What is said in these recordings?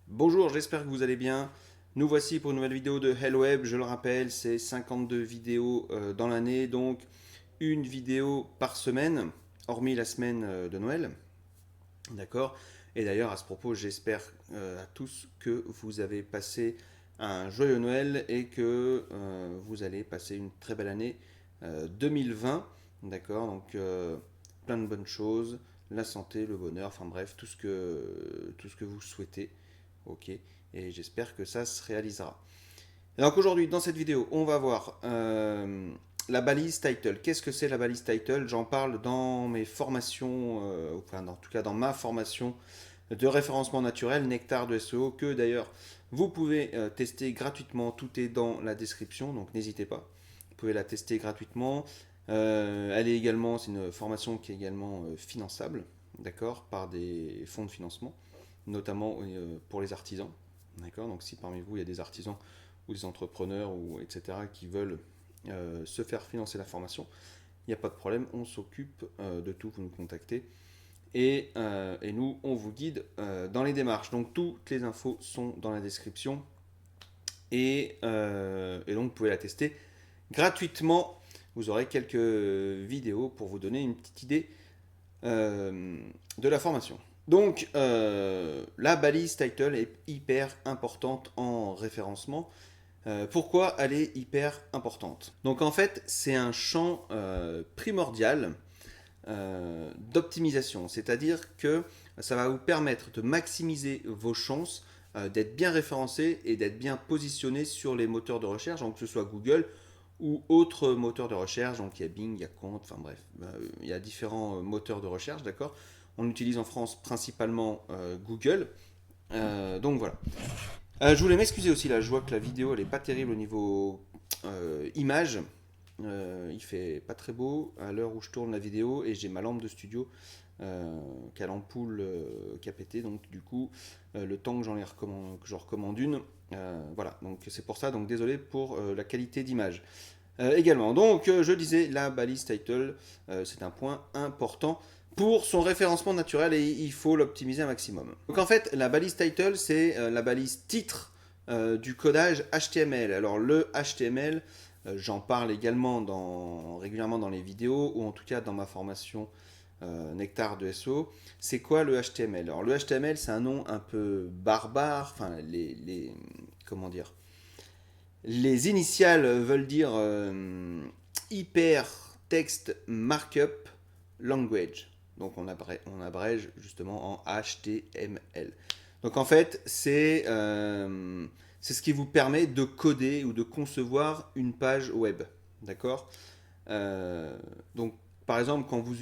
Bonjour, j'espère que vous allez bien. Nous voici pour une nouvelle vidéo de Hello Web. Je le rappelle, c'est 52 vidéos dans l'année, donc une vidéo par semaine, hormis la semaine de Noël. D'accord. Et d'ailleurs, à ce propos, j'espère à tous que vous avez passé un joyeux Noël et que vous allez passer une très belle année 2020. D'accord. Donc, plein de bonnes choses, la santé, le bonheur, enfin bref, tout ce que vous souhaitez. Ok. Et j'espère que ça se réalisera. Et donc aujourd'hui, dans cette vidéo, on va voir la balise title. Qu'est-ce que c'est la balise title? J'en parle dans mes formations, enfin en tout cas dans ma formation de référencement naturel, Nectar de SEO, que d'ailleurs vous pouvez tester gratuitement. Tout est dans la description, donc n'hésitez pas. Vous pouvez la tester gratuitement. Elle est également, c'est une formation qui est également finançable, d'accord, par des fonds de financement, notamment pour les artisans. D'accord. Donc si parmi vous il y a des artisans ou des entrepreneurs ou etc. qui veulent se faire financer la formation, il n'y a pas de problème, on s'occupe de tout, vous nous contactez et nous on vous guide dans les démarches. Donc toutes les infos sont dans la description et donc vous pouvez la tester gratuitement. Vous aurez quelques vidéos pour vous donner une petite idée de la formation. Donc, la balise title est hyper importante en référencement. Pourquoi elle est hyper importante? Donc, en fait, c'est un champ primordial d'optimisation. C'est-à-dire que ça va vous permettre de maximiser vos chances d'être bien référencé et d'être bien positionné sur les moteurs de recherche, donc que ce soit Google ou autres moteurs de recherche. Donc, il y a Bing, il y a Quant, enfin bref, il y a différents moteurs de recherche, d'accord? On utilise en France principalement Google. Donc voilà. Je voulais m'excuser aussi là, je vois que la vidéo elle est pas terrible au niveau image. Il fait pas très beau à l'heure où je tourne la vidéo et j'ai ma lampe de studio qui a l'ampoule qui a pété. Donc du coup, le temps que j'en recommande une, voilà. Donc c'est pour ça. Donc désolé pour la qualité d'image. Également. Donc je disais la balise title, c'est un point important pour son référencement naturel et il faut l'optimiser un maximum. Donc en fait, la balise title, c'est la balise titre du codage HTML. Alors le HTML, j'en parle également régulièrement dans les vidéos ou en tout cas dans ma formation Nectar de SEO. C'est quoi le HTML? Alors le HTML, c'est un nom un peu barbare, enfin comment dire? Les initiales veulent dire Hypertext Markup Language. Donc on abrège justement en HTML. Donc en fait, c'est ce qui vous permet de coder ou de concevoir une page web. D'accord. Donc par exemple, quand vous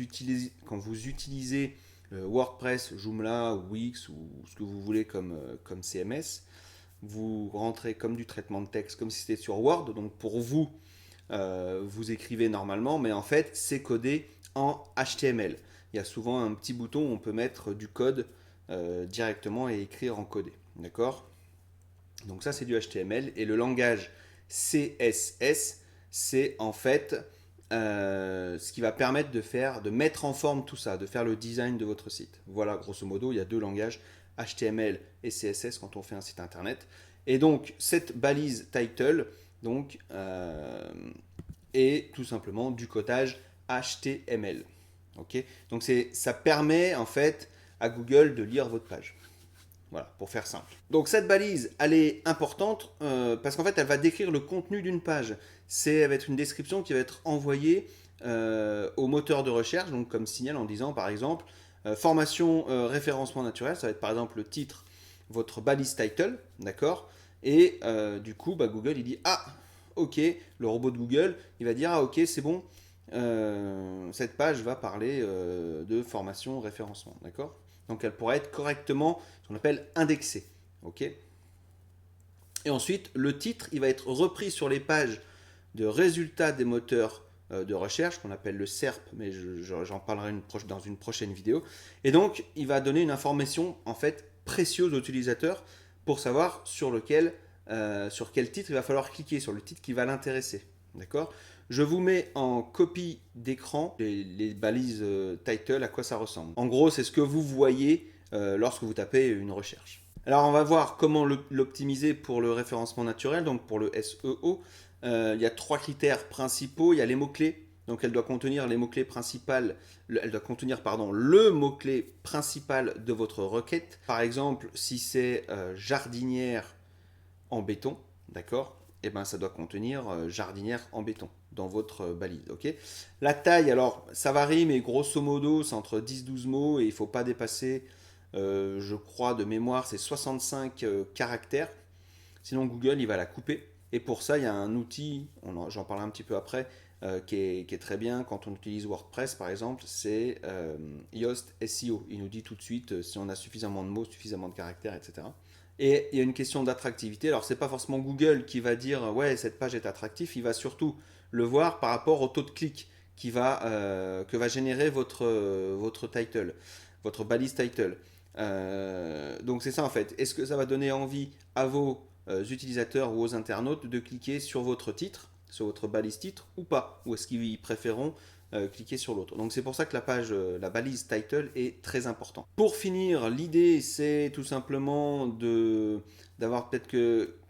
utilisez WordPress, Joomla, Wix ou ce que vous voulez comme CMS, vous rentrez comme du traitement de texte, comme si c'était sur Word. Donc pour vous, vous écrivez normalement, mais en fait, c'est codé en HTML. Il y a souvent un petit bouton où on peut mettre du code directement et écrire en codé. D'accord? Donc ça, c'est du HTML. Et le langage CSS, c'est en fait ce qui va permettre de mettre en forme tout ça, de faire le design de votre site. Voilà, grosso modo, il y a deux langages, HTML et CSS quand on fait un site internet. Et donc, cette balise title donc, est tout simplement du codage HTML. Okay. Donc ça permet en fait à Google de lire votre page. Voilà, pour faire simple. Donc cette balise, elle est importante parce qu'en fait, elle va décrire le contenu d'une page. Elle va être une description qui va être envoyée au moteur de recherche, donc comme signal en disant par exemple formation référencement naturel, ça va être par exemple le titre, votre balise title, d'accord? Et du coup, Google il dit ah ok, le robot de Google, il va dire ah ok c'est bon. Cette page va parler de formation référencement, d'accord? Donc elle pourrait être correctement, ce qu'on appelle indexée, ok? Et ensuite, le titre, il va être repris sur les pages de résultats des moteurs de recherche, qu'on appelle le SERP, mais j'en parlerai dans une prochaine vidéo. Et donc, il va donner une information, en fait, précieuse aux utilisateurs pour savoir sur quel titre il va falloir cliquer, sur le titre qui va l'intéresser, d'accord? Je vous mets en copie d'écran les balises title, à quoi ça ressemble. En gros, c'est ce que vous voyez lorsque vous tapez une recherche. Alors, on va voir comment l'optimiser pour le référencement naturel, donc pour le SEO. Il y a 3 critères principaux. Il y a les mots-clés. Donc, elle doit contenir les mots-clés principaux. Elle doit contenir, pardon, le mot-clé principal de votre requête. Par exemple, si c'est jardinière en béton, d'accord, et ben ça doit contenir jardinière en béton dans votre balise, ok. La taille, alors ça varie, mais grosso modo c'est entre 10-12 mots et il ne faut pas dépasser, je crois de mémoire, c'est 65 caractères. Sinon Google il va la couper. Et pour ça il y a un outil, j'en parlerai un petit peu après, qui est très bien quand on utilise WordPress par exemple, c'est Yoast SEO. Il nous dit tout de suite si on a suffisamment de mots, suffisamment de caractères, etc. Et il y a une question d'attractivité. Alors, ce n'est pas forcément Google qui va dire ouais, cette page est attractive. Il va surtout le voir par rapport au taux de clic que va générer votre title, votre balise title. Donc, c'est ça en fait. Est-ce que ça va donner envie à vos utilisateurs ou aux internautes de cliquer sur votre titre, sur votre balise titre ou pas? Ou est-ce qu'ils préféreront cliquer sur l'autre? Donc c'est pour ça que la page, la balise title est très importante. Pour finir, l'idée c'est tout simplement d'avoir peut-être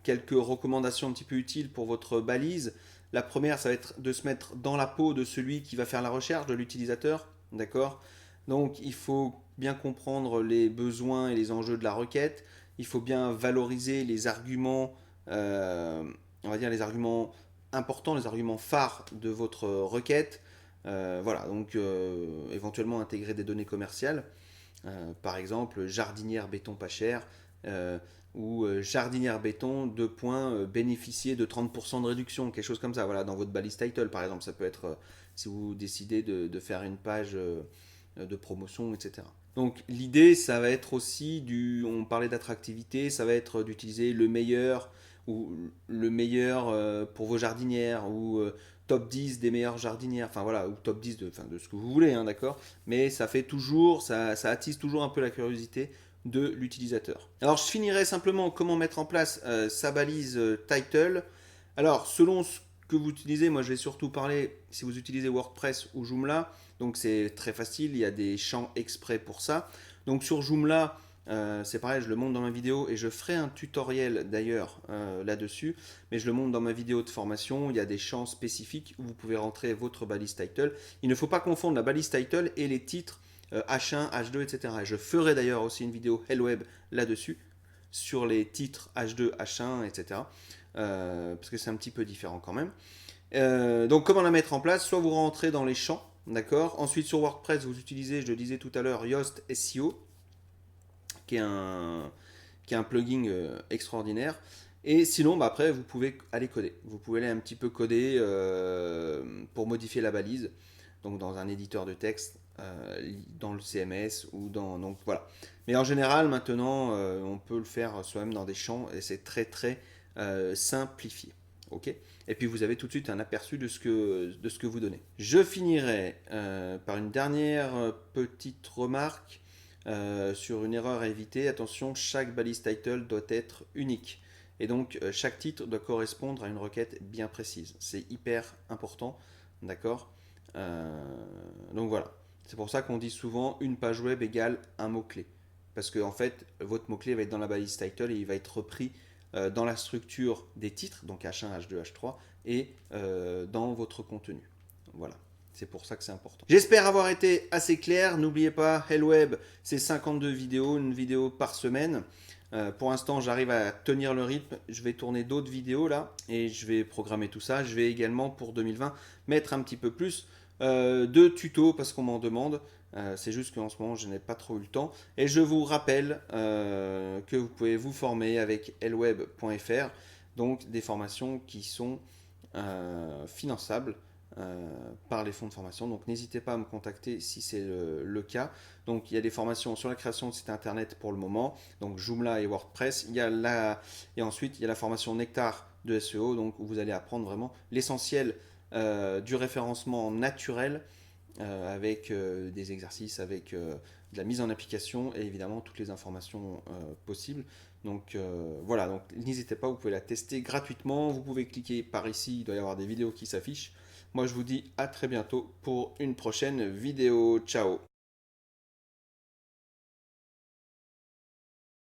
quelques recommandations un petit peu utiles pour votre balise. La première, ça va être de se mettre dans la peau de celui qui va faire la recherche, de l'utilisateur, d'accord? Donc il faut bien comprendre les besoins et les enjeux de la requête. Il faut bien valoriser les arguments, on va dire les arguments importants, les arguments phares de votre requête. Voilà, donc éventuellement intégrer des données commerciales, par exemple jardinière béton pas cher, ou jardinière béton, bénéficier de 30% de réduction, quelque chose comme ça, voilà, dans votre balise title par exemple, ça peut être si vous décidez de faire une page de promotion, etc. Donc l'idée, ça va être aussi on parlait d'attractivité, ça va être d'utiliser le meilleur ou le meilleur pour vos jardinières ou top 10 des meilleures jardinières, enfin voilà, ou top 10 de ce que vous voulez, hein, d'accord. Mais ça fait toujours, ça attise toujours un peu la curiosité de l'utilisateur. Alors je finirai simplement comment mettre en place sa balise title. Alors selon ce que vous utilisez, moi je vais surtout parler si vous utilisez WordPress ou Joomla. Donc c'est très facile, il y a des champs exprès pour ça. Donc sur Joomla, c'est pareil, je le montre dans ma vidéo et je ferai un tutoriel d'ailleurs là-dessus, mais je le montre dans ma vidéo de formation. Il y a des champs spécifiques où vous pouvez rentrer votre balise title. Il ne faut pas confondre la balise title et les titres H1, H2, etc. Et je ferai d'ailleurs aussi une vidéo Hello Web là-dessus, sur les titres H2, H1, etc. Parce que c'est un petit peu différent quand même. Donc comment la mettre en place? Soit vous rentrez dans les champs, d'accord. Ensuite sur WordPress, vous utilisez, je le disais tout à l'heure, Yoast SEO, qui est un plugin extraordinaire. Et sinon, après, vous pouvez aller coder. Vous pouvez aller un petit peu coder pour modifier la balise. Donc dans un éditeur de texte, dans le CMS ou dans... Donc voilà. Mais en général, maintenant, on peut le faire soi-même dans des champs et c'est très très simplifié. Ok. Et puis vous avez tout de suite un aperçu de ce que vous donnez. Je finirai par une dernière petite remarque sur une erreur à éviter. Attention, chaque balise title doit être unique. Et donc chaque titre doit correspondre à une requête bien précise. C'est hyper important, d'accord. Donc voilà. C'est pour ça qu'on dit souvent une page web égale un mot-clé. Parce que en fait, votre mot-clé va être dans la balise title et il va être repris dans la structure des titres, donc H1, H2, H3, et dans votre contenu. Voilà. C'est pour ça que c'est important. J'espère avoir été assez clair. N'oubliez pas, Hello Web, c'est 52 vidéos, une vidéo par semaine. Pour l'instant, j'arrive à tenir le rythme. Je vais tourner d'autres vidéos là et je vais programmer tout ça. Je vais également pour 2020 mettre un petit peu plus de tutos parce qu'on m'en demande. C'est juste qu'en ce moment, je n'ai pas trop eu le temps. Et je vous rappelle que vous pouvez vous former avec helweb.fr, donc des formations qui sont finançables par les fonds de formation. Donc n'hésitez pas à me contacter si c'est le cas. Donc il y a des formations sur la création de site internet pour le moment, donc Joomla et WordPress. Et ensuite il y a la formation Nectar de SEO, donc où vous allez apprendre vraiment l'essentiel du référencement naturel avec des exercices, avec de la mise en application et évidemment toutes les informations possibles. Donc voilà, donc n'hésitez pas, vous pouvez la tester gratuitement. Vous pouvez cliquer par ici, il doit y avoir des vidéos qui s'affichent. Moi je vous dis à très bientôt pour une prochaine vidéo. Ciao!